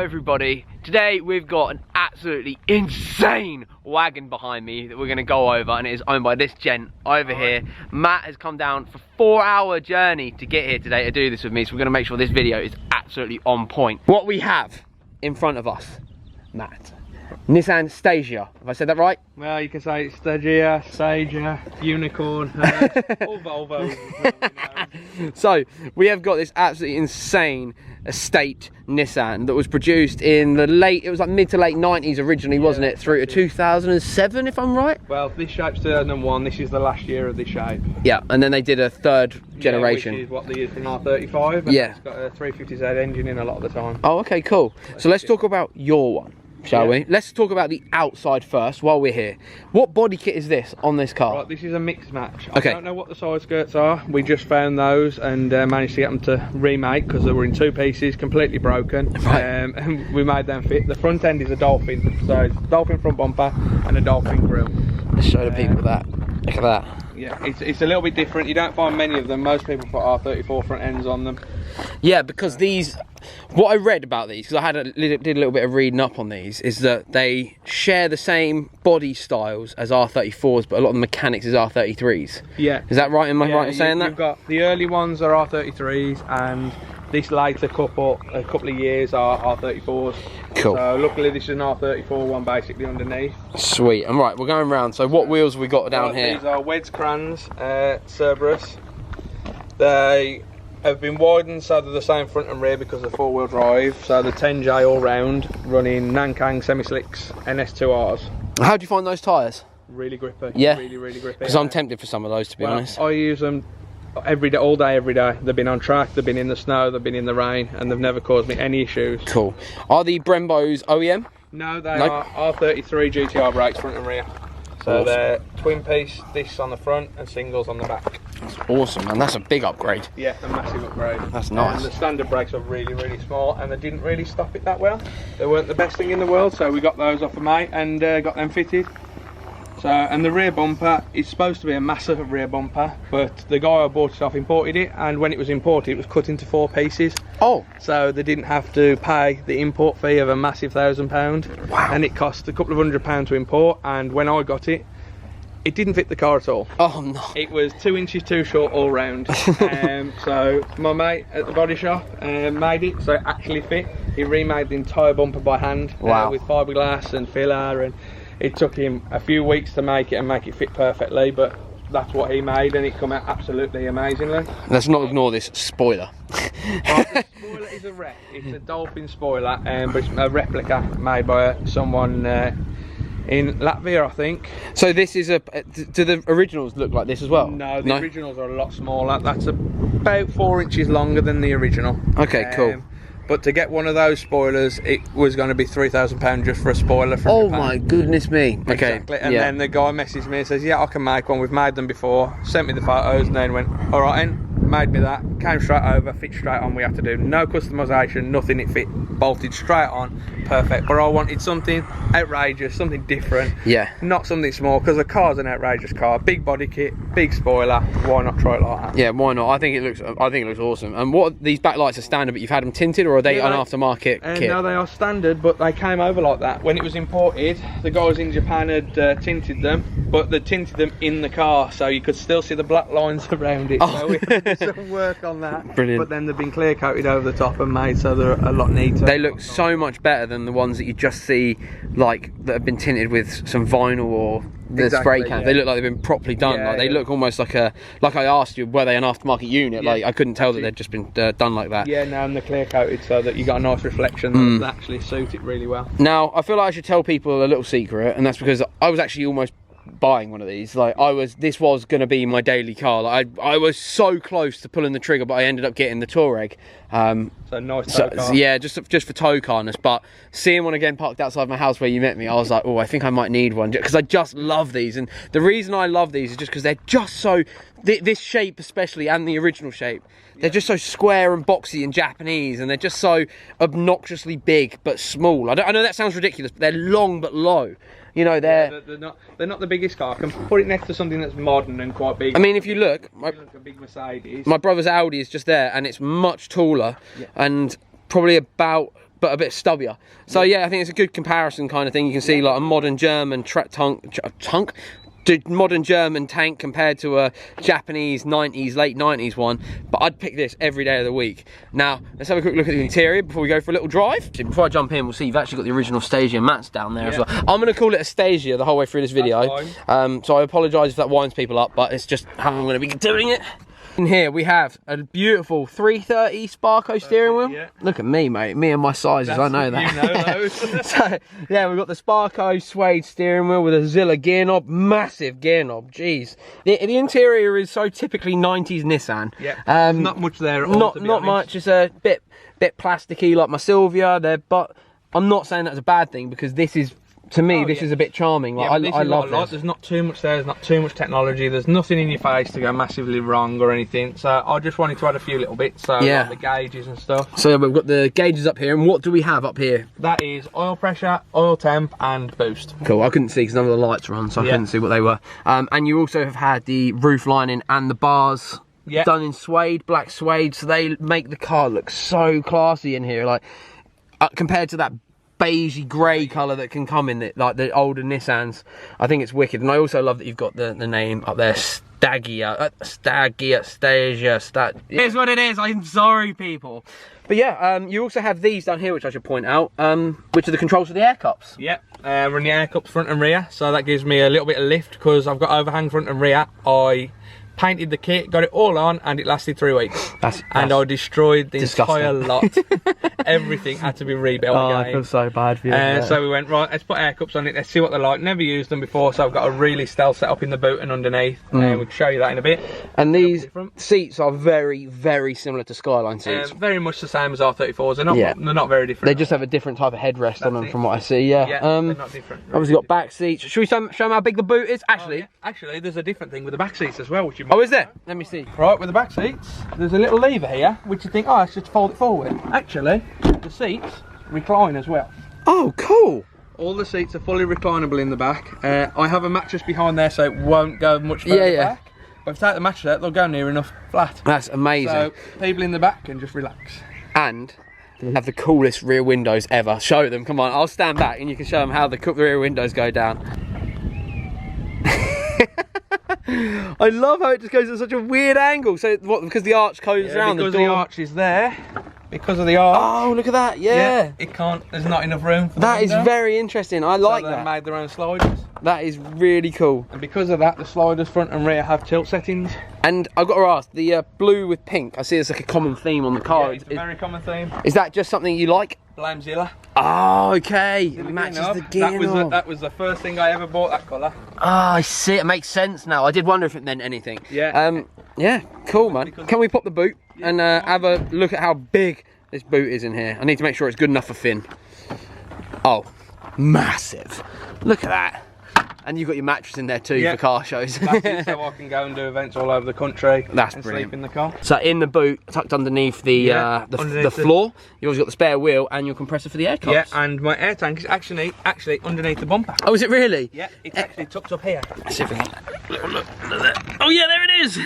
everybody, today we've got an absolutely insane wagon behind me that we're going to go over, and it is owned by this gent over here. Matt has come down for a 4-hour journey to get here today to do this with me, so we're going to make sure this video is absolutely on point. What we have in front of us, Matt, Nissan Stagea, have I said that right? Well, you can say it's Stagea, Unicorn, all Volvos. So, we have got this absolutely insane estate Nissan that was produced in the it was like mid to late 90s originally, wasn't it? Through to 2007, if I'm right? Well, this shape's 2001, this is the last year of this shape. Yeah, and then they did a third generation. Which is what they use from R35, and it's got a 350Z engine in a lot of the time. Oh, okay, cool. So let's talk about your one, shall we? Let's talk about the outside first while we're here. What body kit is this on this car? Right, this is a mixed match. Okay. I don't know what the side skirts are. We just found those and managed to get them to remake because they were in two pieces, completely broken. Right. And we made them fit. The front end is a Dolphin, so it's Dolphin front bumper and a Dolphin grille. Let's show the people that. Look at that. Yeah, it's a little bit different. You don't find many of them. Most people put R34 front ends on them. Yeah, because these, what I read about these, because I did a little bit of reading up on these, is that they share the same body styles as R34s, but a lot of the mechanics is R33s. Yeah. Is that right? Am I right in saying that? You've got the early ones are R33s, and this later a couple of years are R34s. Cool. So luckily this is an R34 one basically underneath. Sweet. And right, we're going round. So what wheels have we got down here? These are Weds Crans Cerberus. They have been widened so they're the same front and rear because of 4-wheel drive. So the 10J all round, running Nankang semi-slicks NS2Rs. How do you find those tyres? Really grippy. Yeah. Really grippy. Because I'm tempted for some of those, to be honest. I use them every day, all day, every day. They've been on track, they've been in the snow, they've been in the rain, and they've never caused me any issues. Cool. Are the Brembos OEM? No, they are R33 GTR brakes front and rear. So they're twin piece, discs on the front and singles on the back. That's awesome, man. That's a big upgrade. Yeah, a massive upgrade. That's nice. And the standard brakes are really small, and they didn't really stop it that well. They weren't the best thing in the world, so we got those off of mate and got them fitted. So, and the rear bumper is supposed to be a massive rear bumper, but the guy I bought it off imported it, and when it was imported it was cut into 4 pieces. Oh! So they didn't have to pay the import fee of a massive £1,000. Wow. And it cost a couple of £100 to import, and when I got it, it didn't fit the car at all. Oh no. It was 2 inches too short all round. So my mate at the body shop made it so it actually fit. He remade the entire bumper by hand. Wow. With fiberglass and filler, and it took him a few weeks to make it and make it fit perfectly, but that's what he made, and it come out absolutely amazingly. Let's not ignore this spoiler. The spoiler is a rep. It's a Dolphin spoiler, but it's a replica made by someone in Latvia, I think. So this is do the originals look like this as well? No, the originals are a lot smaller. That's about 4 inches longer than the original. Okay, cool. But to get one of those spoilers, it was going to be £3,000 just for a spoiler. For oh my goodness me. Okay. Exactly. And then the guy messaged me and says, yeah, I can make one. We've made them before. Sent me the photos and then went, all right, then. Made me that. Came straight over, fit straight on. We had to do no customisation, nothing. It fit, bolted straight on. Perfect. But I wanted something outrageous, something different. Yeah. Not something small, because the car's an outrageous car. Big body kit, big spoiler. Why not try it like that? Yeah, why not? I think it looks awesome. And what, these backlights are standard, but you've had them tinted, or are they an aftermarket kit? No, they are standard, but they came over like that. When it was imported, the guys in Japan had tinted them, but they tinted them in the car, so you could still see the black lines around it. Oh. So we had to do some work on that. Brilliant. But then they've been clear coated over the top and made so they're a lot neater. They look so much better than the ones that you just see, like, that have been tinted with some vinyl or the spray cans. They look like they've been properly done. Like they look almost like I asked you, were they an aftermarket unit? Like I couldn't tell that they'd just been done like that. Yeah, no, and they're clear coated so that you got a nice reflection that actually suit it really well. Now I feel like I should tell people a little secret, and that's because I was actually almost buying one of these. Like this was going to be my daily car. Like I was so close to pulling the trigger, but I ended up getting the Touareg. So nice tow car. Yeah, just for tow carness. But seeing one again parked outside my house where you met me, I was like, oh, I think I might need one, because I just love these. And the reason I love these is just because they're just so this shape especially, and the original shape, they're just so square and boxy and Japanese, and they're just so obnoxiously big but small. I know that sounds ridiculous, but they're long but low. You know, they're not the biggest car. I can put it next to something that's modern and quite big. I mean, if you look, a big Mercedes. My brother's Audi is just there, and it's much taller, and probably about but a bit stubbier. So yeah, I think it's a good comparison kind of thing. You can see like a modern German modern German tank compared to a Japanese 90s, late 90s one, but I'd pick this every day of the week. Now, let's have a quick look at the interior before we go for a little drive. Before I jump in, we'll see you've actually got the original Stagea mats down there as well. I'm going to call it a Stagea the whole way through this video. So I apologise if that winds people up, but it's just how I'm going to be doing it. In here we have a beautiful 330 Sparco steering wheel. Yeah. Look at me, mate. Me and my sizes, I know that. You know those. So, yeah, we've got the Sparco suede steering wheel with a Zilla gear knob. Massive gear knob, jeez. The interior is so typically 90s Nissan. Yeah, not much there at all, Not much. It's a bit plasticky like my Silvia there, but I'm not saying that's a bad thing because this is, to me, this is a bit charming. Like, I love this. There's not too much there, there's not too much technology, there's nothing in your face to go massively wrong or anything. So I just wanted to add a few little bits, so like the gauges and stuff. So we've got the gauges up here, and what do we have up here? That is oil pressure, oil temp, and boost. Cool, I couldn't see because none of the lights were on, so I couldn't see what they were. And you also have had the roof lining and the bars done in suede, black suede, so they make the car look so classy in here. Like, compared to that beigey grey colour that can come in it, like the older Nissans. I think it's wicked. And I also love that you've got the name up there, Stagea. It is what it is, I'm sorry people. But yeah, you also have these down here, which I should point out, which are the controls for the air cups. Yep, run the air cups front and rear, so that gives me a little bit of lift because I've got overhang front and rear. I painted the kit, got it all on, and it lasted 3 weeks. And I destroyed the entire lot. Everything had to be rebuilt again. I feel so bad for you. So we went, right, let's put air cups on it, let's see what they're like. Never used them before, so I've got a really stealth set up in the boot and underneath. And we can show you that in a bit. And these seats are very, very similar to Skyline seats. Very much the same as R34s. They're not very different. They just have a different type of headrest on them from what I see, they're not different. Obviously got back seats. Should we show them how big the boot is? Actually, there's a different thing with the back seats as well, which you Oh, is there? Let me see. Right, with the back seats, there's a little lever here, which you think, oh, let's just fold it forward. Actually, the seats recline as well. Oh, cool. All the seats are fully reclinable in the back. I have a mattress behind there, so it won't go much further back. But if I take the mattress out, they'll go near enough flat. That's amazing. So people in the back can just relax. And they have the coolest rear windows ever. Show them, come on, I'll stand back and you can show them how the rear windows go down. I love how it just goes at such a weird angle. So what, because the arch goes around the door? Because the arch is there. Because of the arch. Oh, look at that, yeah. It can't, there's not enough room for that. Is very interesting, I like that. They made their own sliders. That is really cool. And because of that, the sliders front and rear have tilt settings. And I've got to ask, the blue with pink, I see it's like a common theme on the car. Yeah, it's a very common theme. Is that just something you like? Blame Zilla. Oh, okay. It matches the gear knob. That was the first thing I ever bought, that colour. Ah, I see. It makes sense now. I did wonder if it meant anything. Yeah. Yeah, cool, man. Can we pop the boot and have a look at how big this boot is in here? I need to make sure it's good enough for Finn. Oh, massive. Look at that. And you've got your mattress in there too for car shows. That's it, so I can go and do events all over the country. That's and brilliant. Sleep in the car. So in the boot, tucked underneath the floor, you've also got the spare wheel and your compressor for the air cups. Yeah, and my air tank is actually underneath the bumper. Oh, is it really? Yeah, it's actually tucked up here. Let's see if we can look. Oh yeah, there it is.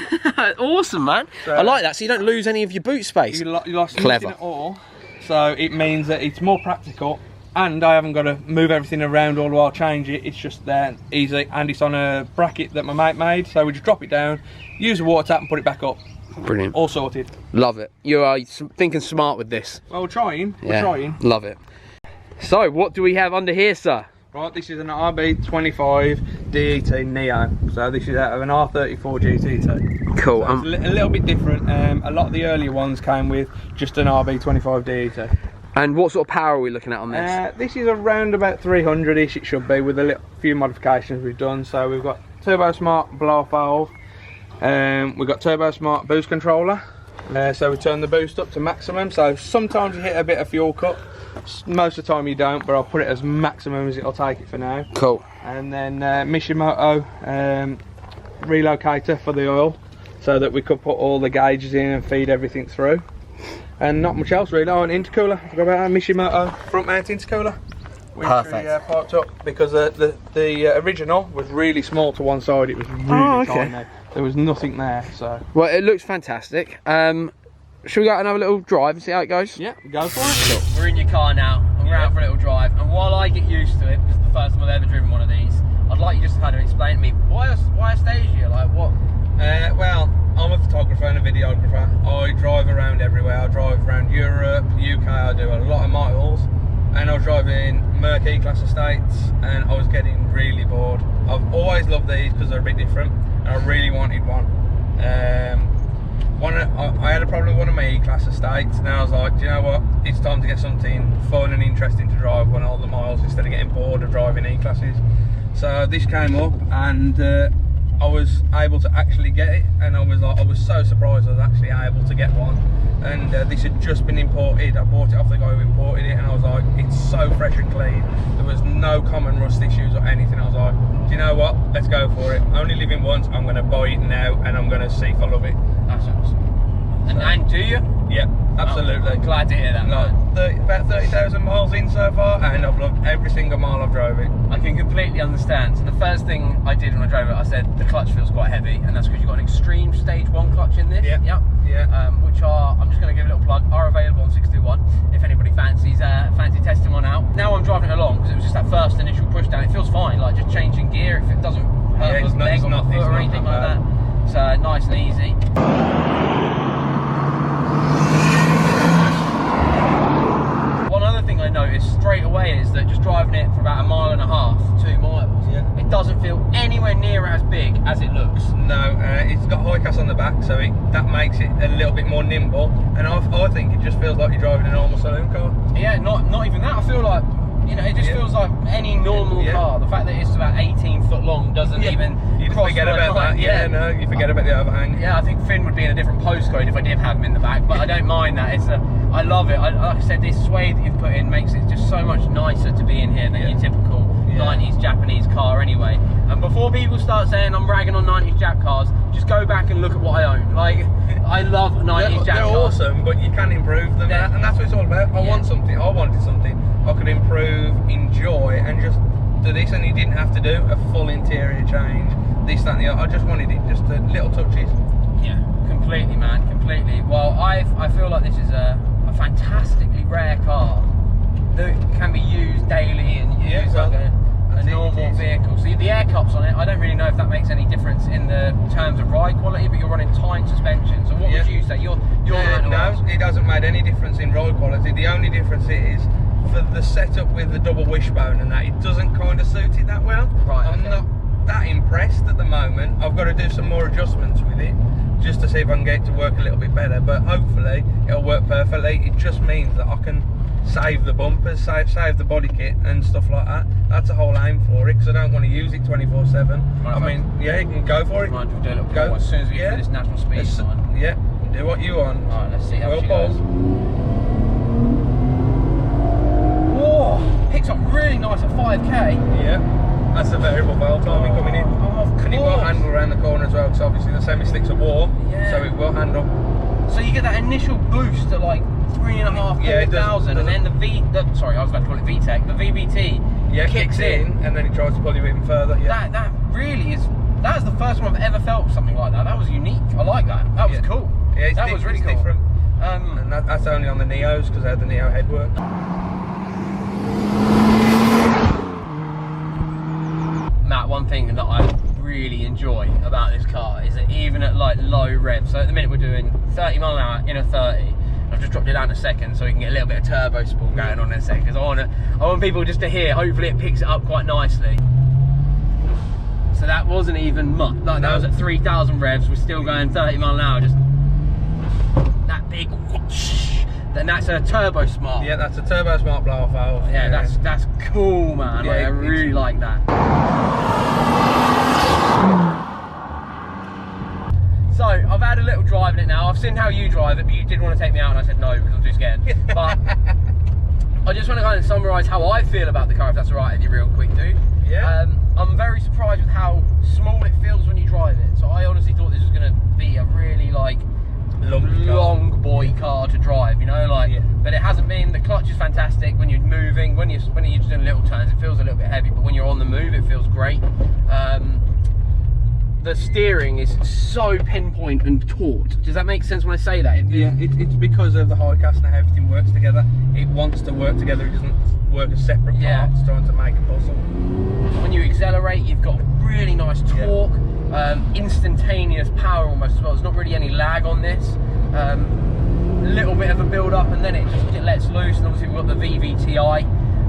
Awesome, man. So, I like that. So you don't lose any of your boot space. You lost nothing at all. So it means that it's more practical. And I haven't got to move everything around all the while, change it. It's just there, easy, and it's on a bracket that my mate made. So we just drop it down, use a water tap and put it back up. Brilliant. All sorted. Love it. You are thinking smart with this. Well, we're trying. We're trying. Love it. So, what do we have under here, sir? Right, this is an RB25 DET Neo. So this is out of an R34 GT2. Cool. So it's a little bit different. A lot of the earlier ones came with just an RB25 DET. And what sort of power are we looking at on this? This is around about 300-ish, it should be, with a few modifications we've done. So we've got Turbo Smart blow valve, we've got Turbo Smart boost controller. So we turn the boost up to maximum. So sometimes you hit a bit of fuel cut, most of the time you don't, but I'll put it as maximum as it'll take it for now. Cool. And then Mishimoto relocator for the oil, so that we could put all the gauges in and feed everything through. And not much else really. Oh, an intercooler. I forgot about our Mishimoto front mount intercooler. Perfect. We parked up because the original was really small to one side. It was really tiny. There was nothing there. So. Well, it looks fantastic. should we go out and have a little drive and see how it goes? Yeah, go for it. Look, we're in your car now, and we're out for a little drive. And while I get used to it, because it's the first time I've ever driven one of these, I'd like you just to kind of explain to me why a Stagea? Like what? Well, I'm a photographer and a videographer. I drive around everywhere. I drive around Europe, UK. I do a lot of miles, and I was driving Merc E-Class estates, and I was getting really bored. I've always loved these because they're a bit different, and I really wanted one. I had a problem with one of my E-Class estates, and I was like, do you know what? It's time to get something fun and interesting to drive on all the miles instead of getting bored of driving E-Classes. So this came up, and I was able to actually get it, and I was so surprised I was actually able to get one. And this had just been imported. I bought it off the guy who imported it, and I was like, it's so fresh and clean. There was no common rust issues or anything. I was like, do you know what? Let's go for it. I only live in once. I'm going to buy it now, and I'm going to see if I love it. That's awesome. And do you? Yeah, absolutely. Oh, glad to hear that, man. About 30,000 miles in so far, and I've loved every single mile I've drove it. I can completely understand. So the first thing I did when I drove it, I said the clutch feels quite heavy, and that's because you've got an extreme stage 1 clutch in this. Yeah. Yep. Yeah. Which are, I'm just going to give a little plug, are available on 621 if anybody fancy testing one out. Now I'm driving it along because it was just that first initial push down. It feels fine, like just changing gear if it doesn't hurt my leg or my foot or anything like that. So nice and easy. One other thing I noticed straight away is that just driving it for about 1.5 miles, 2 miles, it doesn't feel anywhere near as big as it looks. No, it's got high cast on the back, so that makes it a little bit more nimble, and I think it just feels like you're driving a normal saloon car. Yeah, not even that. I feel like, you know, it just feels like any normal car. The fact that it's about 18 foot long doesn't even cross forget my about mind. that. No, you forget about the overhang. Yeah, I think Finn would be in a different postcode if I did have him in the back, but I don't mind that. I love it. Like I said, this suede that you've put in makes it just so much nicer to be in here than your typical 90s Japanese car anyway. And before people start saying I'm ragging on 90s Jap cars, just go back and look at what I own. Like, I love 90s Jap cars. They're awesome, but you can improve them, and that's what it's all about. I wanted something I could improve, enjoy, and just do this, and you didn't have to do a full interior change, this, that and the other. I just wanted it, just the little touches. Yeah, completely, man, completely. Well, I feel like this is a fantastically rare car that can be used daily and used like a normal vehicle. So the air cups on it, I don't really know if that makes any difference in the terms of ride quality, but you're running tight suspension. So what would you say? You're no, it hasn't made any difference in ride quality. The only difference is for the setup with the double wishbone and that, it doesn't kind of suit it that well. Right. I'm not that impressed at the moment. I've got to do some more adjustments with it just to see if I can get it to work a little bit better, but hopefully it'll work perfectly. It just means that I can save the bumpers, save the body kit and stuff like that. That's a whole aim for it, because I don't want to use it 24/7. I mean, yeah, you can go for it. Mind if we do a little go as soon as we get this national speed sign. Yeah, do what you want. Alright, let's see how she goes. Whoa, picks up really nice at 5k. Yeah. That's the variable valve timing coming in. And it will handle around the corner as well, because obviously the semi-slicks are warm, so it will handle. So you get that initial boost at like 3.5, 4,000, and then sorry, I was about to call it VTEC, the VBT kicks in, and then it tries to pull you even further. That really is, that's the first time I've ever felt something like that. That was unique. I like that. That was cool. Yeah, that was really cool. Different. And that's only on the Neos, because they had the Neo headwork. Matt, one thing that I really enjoy about this car is that even at like low rev, so at the minute we're doing 30 mile an hour in a 30, I've just dropped it down a second so we can get a little bit of turbo spool going on in a second, because I want people just to hear, hopefully it picks it up quite nicely. So that wasn't even much, like that was at 3,000 revs, we're still going 30 mile an hour, just that big whoosh. Then that's a Turbo Smart. Yeah, that's a Turbo Smart blow-off valve. Yeah, that's cool, man. Yeah, like, I really like that. So I've had a little drive in it now. I've seen how you drive it, but you did want to take me out, and I said no because I'm too scared. But I just want to kind of summarise how I feel about the car, if that's alright with you, real quick, dude. Yeah. I'm very surprised with how small it feels when you drive it. So I honestly thought this was going to be a really like long boy car to drive, you know, like. But it hasn't been. The clutch is fantastic when you're moving. When you're just doing little turns, it feels a little bit heavy. But when you're on the move, it feels great. the steering is so pinpoint and taut. Does that make sense when I say that? Yeah, it's because of the high cast and how everything works together. It wants to work together, it doesn't work as separate parts trying to make a puzzle. When you accelerate, you've got really nice torque, instantaneous power almost as well. There's not really any lag on this. A little bit of a build up and then it lets loose, and obviously we've got the VVTi.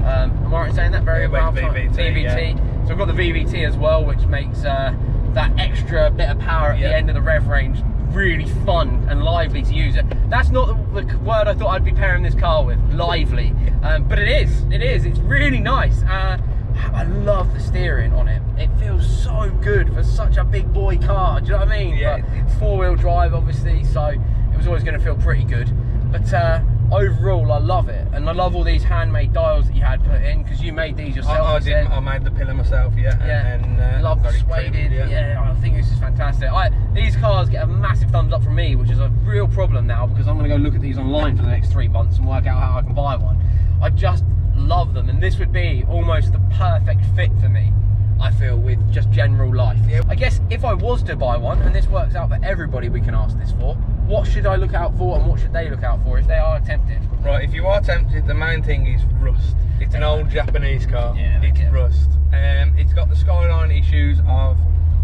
Am I right in saying that? Very well. VVT. Yeah. So we've got the VVT as well, which makes that extra bit of power at the end of the rev range really fun and lively to use. That's not the word I thought I'd be pairing this car with, lively, but it is. It's really nice. I love the steering on it. It feels so good for such a big boy car, do you know what I mean? Yeah. It's four-wheel drive obviously, so it was always going to feel pretty good. But overall I love it, and I love all these handmade dials that you had put in, because you made these yourself. I made the pillar myself, and love the suede. I think this is fantastic. These cars get a massive thumbs up from me, which is a real problem now, because I'm going to go look at these online for the next 3 months and work out how I can buy one. I just love them, and this would be almost the perfect fit for me, I feel, with just general life. I guess if I was to buy one, and this works out for everybody we can ask this for, what should I look out for and what should they look out for if they are tempted? Right, if you are tempted, the main thing is rust. It's an old Japanese car. It's rust. It's got the skyline issues of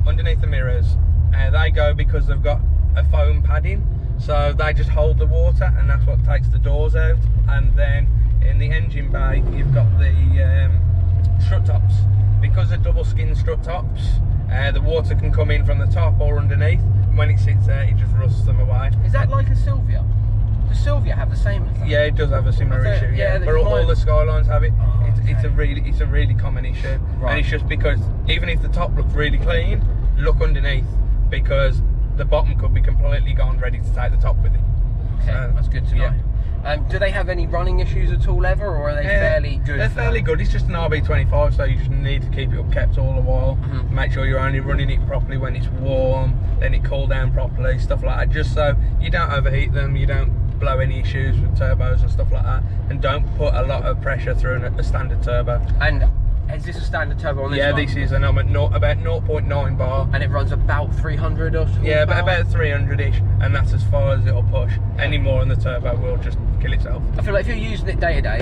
underneath the mirrors. They go because they've got a foam padding, so they just hold the water, and that's what takes the doors out. And then in the engine bay, you've got the strut tops. Because of double skin strut tops, the water can come in from the top or underneath. When it sits there, it just rusts them away. Is that like a Silvia? Does Silvia have the same? Yeah, it does have a similar issue. But all the Skylines have it. It's a really common issue, and it's just because even if the top looks really clean, look underneath, because the bottom could be completely gone, ready to take the top with it. Okay, that's good to know. Do they have any running issues at all ever, or are they fairly good? They're fairly good. It's just an RB25, so you just need to keep it kept all the while. Make sure you're only running it properly when it's warm, then it cool down properly, stuff like that, just so you don't overheat them, you don't blow any issues with turbos and stuff like that, and don't put a lot of pressure through a standard turbo. And is this a standard turbo on this one? Yeah, this is, and I'm at about 0.9 bar. And it runs about 300 or so? Yeah, about 300-ish, and that's as far as it'll push. Any more on the turbo will just kill itself. I feel like if you're using it day to day,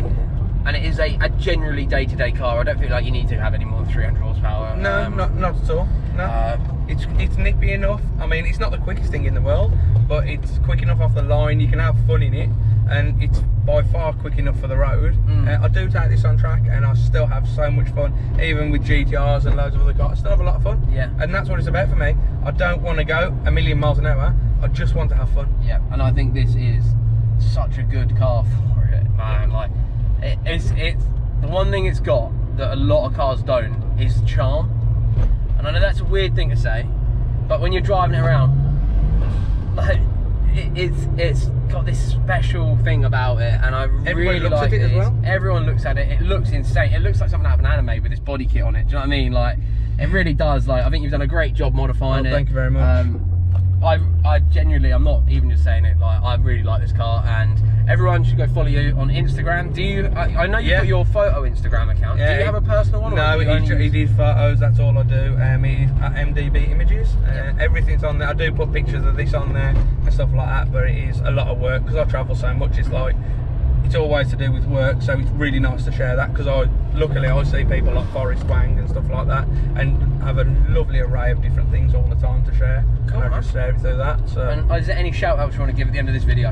and it is a generally day-to-day car, I don't feel like you need to have any more than 300 horsepower. No, not at all. No, it's nippy enough. I mean, it's not the quickest thing in the world, but it's quick enough off the line. You can have fun in it, and it's by far quick enough for the road. I do take this on track, and I still have so much fun, even with GTRs and loads of other cars. I still have a lot of fun. Yeah, and that's what it's about for me. I don't want to go a million miles an hour. I just want to have fun. Yeah, and I think this is such a good car for it, man. Like, it's the one thing it's got that a lot of cars don't is charm. And I know that's a weird thing to say, but when you're driving it around, like, it's got this special thing about it, and I really like it. Everyone looks at it. It looks insane. It looks like something out of an anime with this body kit on it. Do you know what I mean? Like, it really does. Like, I think you've done a great job modifying it. Thank you very much. I genuinely, I'm not even just saying it, like, I really like this car, and everyone should go follow you on Instagram. Do you, I know you've got your photo Instagram account, do you have a personal one? No, it is photos, that's all I do. It is at MDB Images, everything's on there. I do put pictures of this on there and stuff like that, but it is a lot of work, because I travel so much, it's like, it's always to do with work, so it's really nice to share that, because luckily I see people like Forrest Wang and stuff like that, and have a lovely array of different things all the time to share. Cool, and I just share it through that. So. And is there any shout outs you want to give at the end of this video?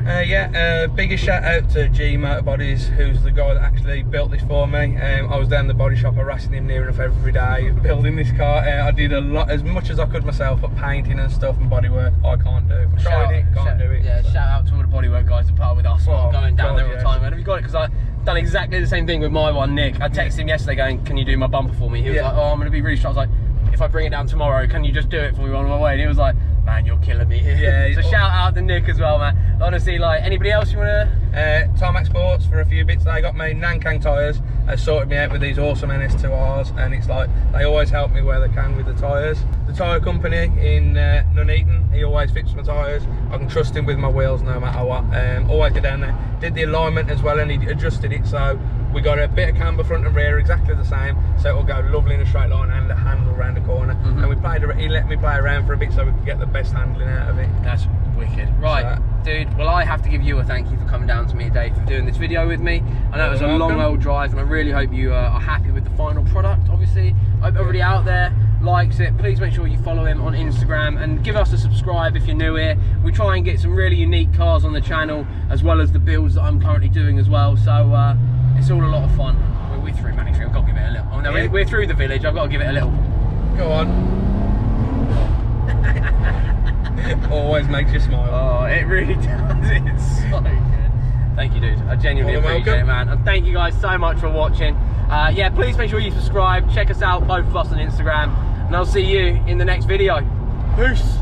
Biggest shout out to G Motorbodies, who's the guy that actually built this for me. I was down the body shop harassing him near enough every day building this car. I did a lot, as much as I could myself, but painting and stuff and bodywork I can't do. I tried it, can't do it. Yeah, so. Shout out to all the bodywork guys that part with us. Going down there all the time. Have you got it? Because I done exactly the same thing with my one, Nick. I texted him yesterday going, can you do my bumper for me? He was like, oh, I'm going to be really short. I was like, if I bring it down tomorrow, can you just do it for me on my way? And he was like, man, you're killing me. Yeah. So shout out to Nick as well, man. Honestly, like, anybody else you want to? Tarmac Sports for a few bits. They got me Nankang tyres. They sorted me out with these awesome NS2Rs, and it's like, they always help me where they can with the tyres. The tyre company in Nuneaton, he always fixes my tyres. I can trust him with my wheels no matter what. Always go down there. Did the alignment as well, and he adjusted it so We got a bit of camber front and rear, exactly the same, so it'll go lovely in a straight line and a handle around the corner. And he let me play around for a bit so we could get the best handling out of it. That's wicked. Right, dude, well, I have to give you a thank you for coming down to me today, for doing this video with me. I know it was a long old drive, and I really hope you are happy with the final product, obviously. I hope everybody out there likes it. Please make sure you follow him on Instagram and give us a subscribe if you're new here. We try and get some really unique cars on the channel, as well as the builds that I'm currently doing as well, so it's all a lot of fun. We're through Manning Street, I've got to give it a little. Oh no, we're through the village, I've got to give it a little. Go on. Always makes you smile. Oh, it really does. It's so good. Thank you, dude. I genuinely appreciate it, man. And thank you guys so much for watching. Yeah, please make sure you subscribe. Check us out, both of us on Instagram. And I'll see you in the next video. Peace.